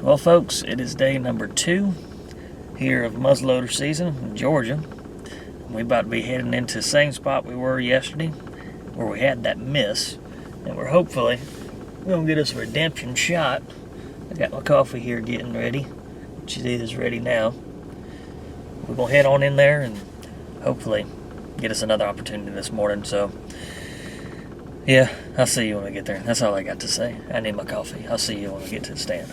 Well, folks, it is day number 2 here of muzzleloader season in Georgia. We're about to be heading into the same spot we were yesterday, where we had that miss, and we're hopefully going to get us a redemption shot. I got my coffee here getting ready, which is ready now. We're going to head on in there and hopefully get us another opportunity this morning. So, yeah, I'll see you when I get there. That's all I got to say. I need my coffee. I'll see you when we get to the stand.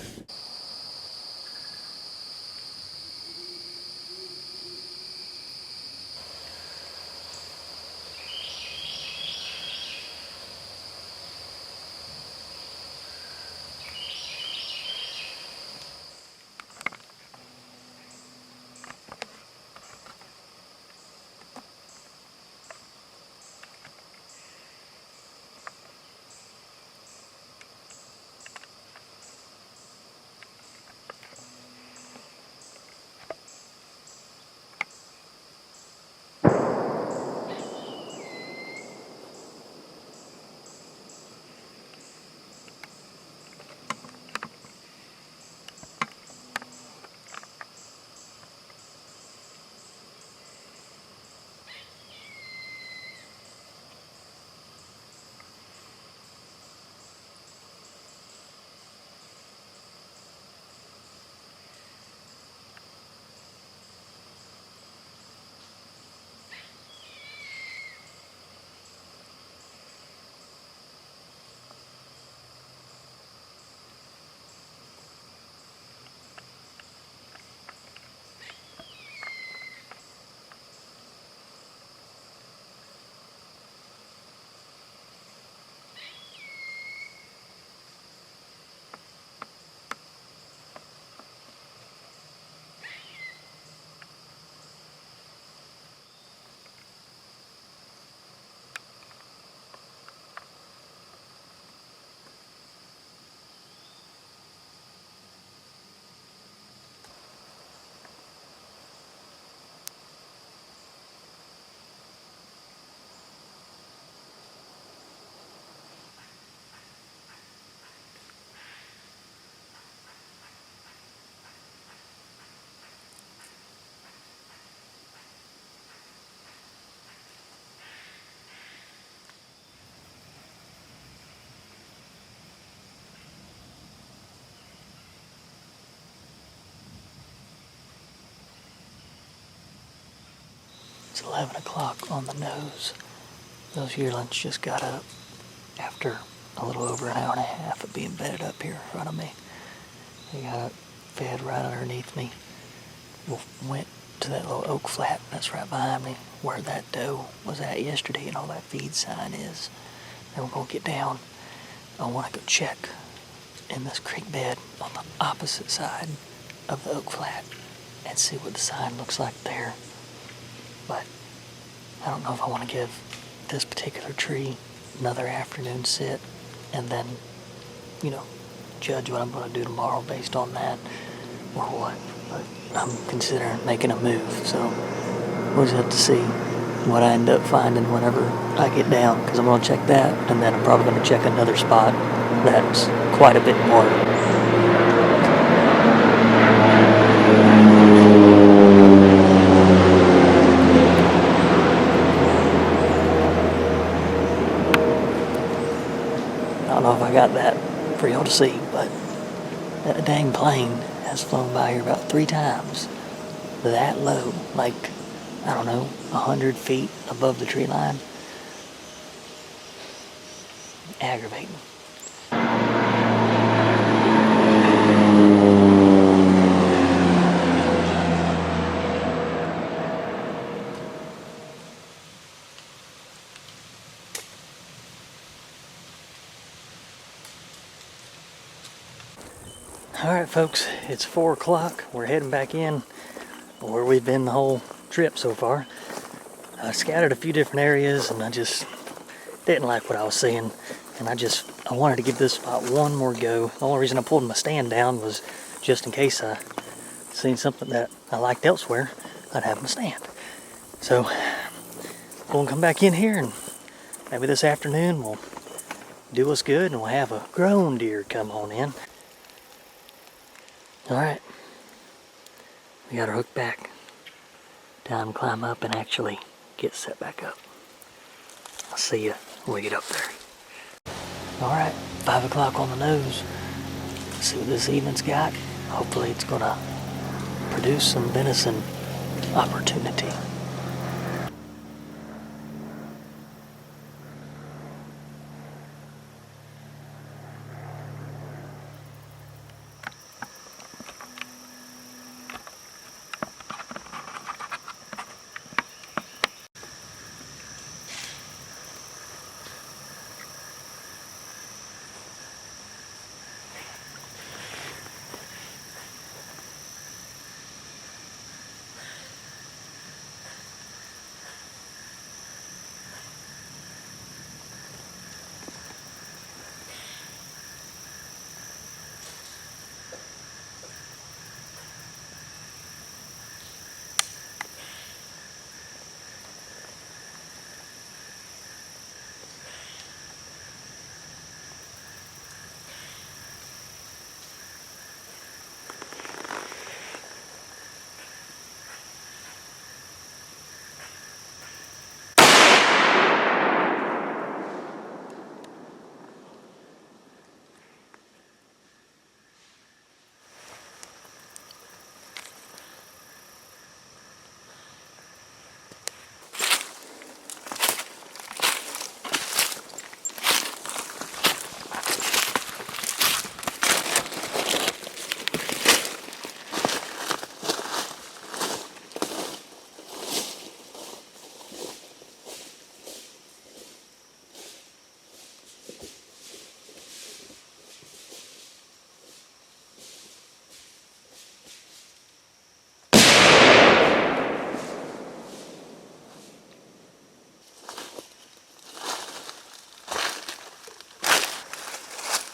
It's 11 o'clock on the nose. Those yearlings just got up after a little over an hour and a half of being bedded up here in front of me. They got up, fed right underneath me. Went to that little oak flat that's right behind me where that doe was at yesterday and all that feed sign is. Then we're going to get down. I want to go check in this creek bed on the opposite side of the oak flat and see what the sign looks like there. But I don't know if I want to give this particular tree another afternoon sit and then, judge what I'm going to do tomorrow based on that or what. But I'm considering making a move, so we'll just have to see what I end up finding whenever I get down, because I'm going to check that, and then I'm probably going to check another spot that's quite a bit more. I don't know if I got that for y'all to see, but that dang plane has flown by here about 3 times that low, like, I don't know, 100 feet above the tree line. Aggravating. Alright folks, it's 4 o'clock. We're heading back in where we've been the whole trip so far. I scouted a few different areas and I just didn't like what I was seeing, and I wanted to give this spot one more go. The only reason I pulled my stand down was just in case I seen something that I liked elsewhere, I'd have my stand. So I'm going to come back in here and maybe this afternoon we'll do us good and we'll have a grown deer come on in. Alright, we got our hook back. Time to climb up and actually get set back up. I'll see you when we get up there. Alright, 5 o'clock on the nose. Let's see what this evening's got. Hopefully it's gonna produce some venison opportunity.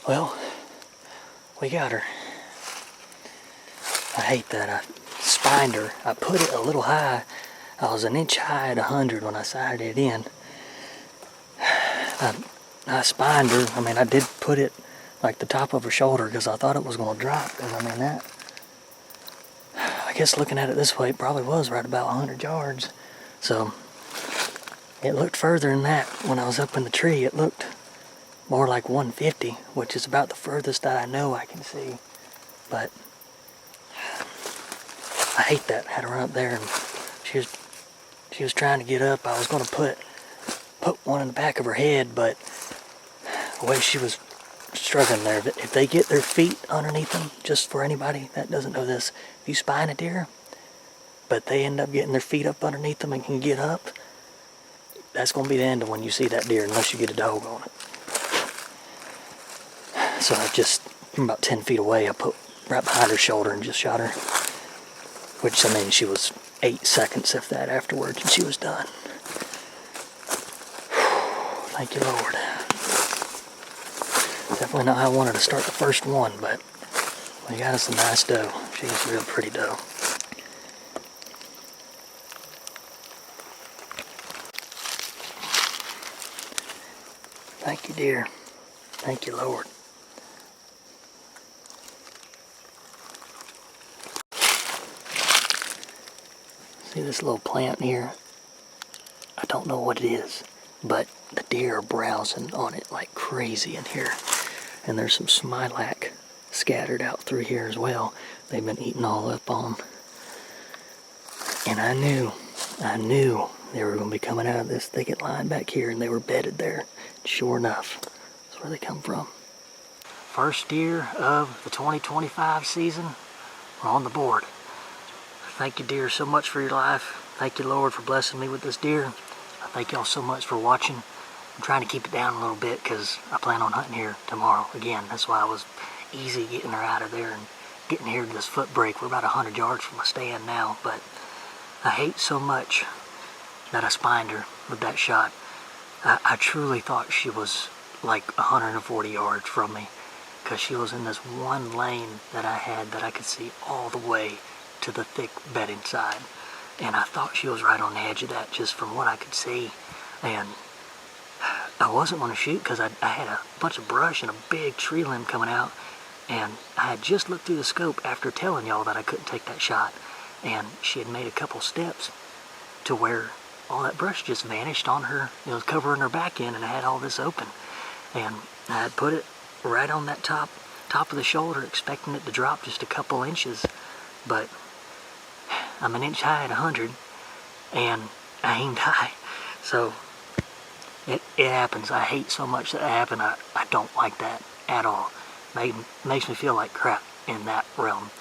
Well, we got her. I hate that I spined her. I put it a little high. I was an inch high at 100 when I sighted it in. I spined her. I mean, I did put it like the top of her shoulder because I thought it was going to drop. Because I mean, that, I guess looking at it this way, it probably was right about 100 yards. So it looked further than that when I was up in the tree. It looked more like 150, which is about the furthest that I know I can see. But I hate that. I had her run up there and she was trying to get up. I was going to put one in the back of her head, but the way she was struggling there, if they get their feet underneath them, just for anybody that doesn't know this, if you spine a deer, but they end up getting their feet up underneath them and can get up, that's going to be the end of when you see that deer, unless you get a dog on it. So I just, from about 10 feet away, I put right behind her shoulder and just shot her. Which, I mean, she was 8 seconds, if that, afterwards, and she was done. Thank you, Lord. Definitely not how I wanted to start the first one, but we got us a nice doe. She's a real pretty doe. Thank you, dear. Thank you, Lord. See this little plant here? I don't know what it is, but the deer are browsing on it like crazy in here. And there's some smilac scattered out through here as well. They've been eating all up on. And I knew they were going to be coming out of this thicket line back here, and they were bedded there. Sure enough, that's where they come from. First deer of the 2025 season, we're on the board. Thank you, deer, so much for your life. Thank you, Lord, for blessing me with this deer. I thank y'all so much for watching. I'm trying to keep it down a little bit because I plan on hunting here tomorrow again. That's why I was easy getting her out of there and getting here to this foot break. We're about 100 yards from a stand now, but I hate so much that I spined her with that shot. I truly thought she was like 140 yards from me because she was in this one lane that I had that I could see all the way to the thick bedding side, and I thought she was right on the edge of that just from what I could see. And I wasn't going to shoot because I had a bunch of brush and a big tree limb coming out, And I had just looked through the scope after telling y'all that I couldn't take that shot, and she had made a couple steps to where all that brush just vanished on her. It was covering her back end, and I had all this open. And I had put it right on that top of the shoulder, expecting it to drop just a couple inches. But I'm an inch high at 100, and I aimed high. So it happens. I hate so much that it happened. I don't like that at all. Makes me feel like crap in that realm.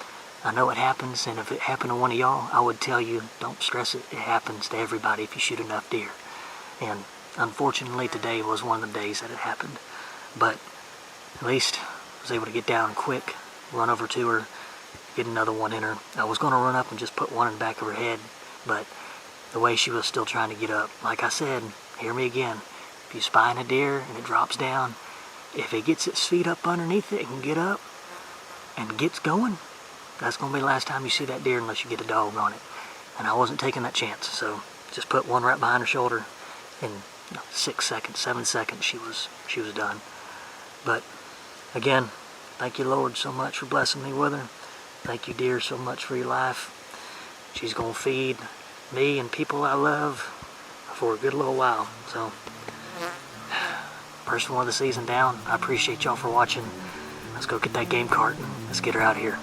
I know it happens, and if it happened to one of y'all, I would tell you, don't stress it. It happens to everybody if you shoot enough deer. And unfortunately, today was one of the days that it happened. But at least I was able to get down quick, run over to her, get another one in her. I was going to run up and just put one in the back of her head, but the way she was still trying to get up, like I said, hear me again, if you spine a deer and it drops down, if it gets its feet up underneath it and get up and gets going, that's going to be the last time you see that deer unless you get a dog on it. And I wasn't taking that chance, so just put one right behind her shoulder. In 6 seconds, 7 seconds, she was done. But again, thank you, Lord, so much for blessing me with her. Thank you, dear, so much for your life. She's going to feed me and people I love for a good little while. So, first one of the season down. I appreciate y'all for watching. Let's go get that game cart and let's get her out of here.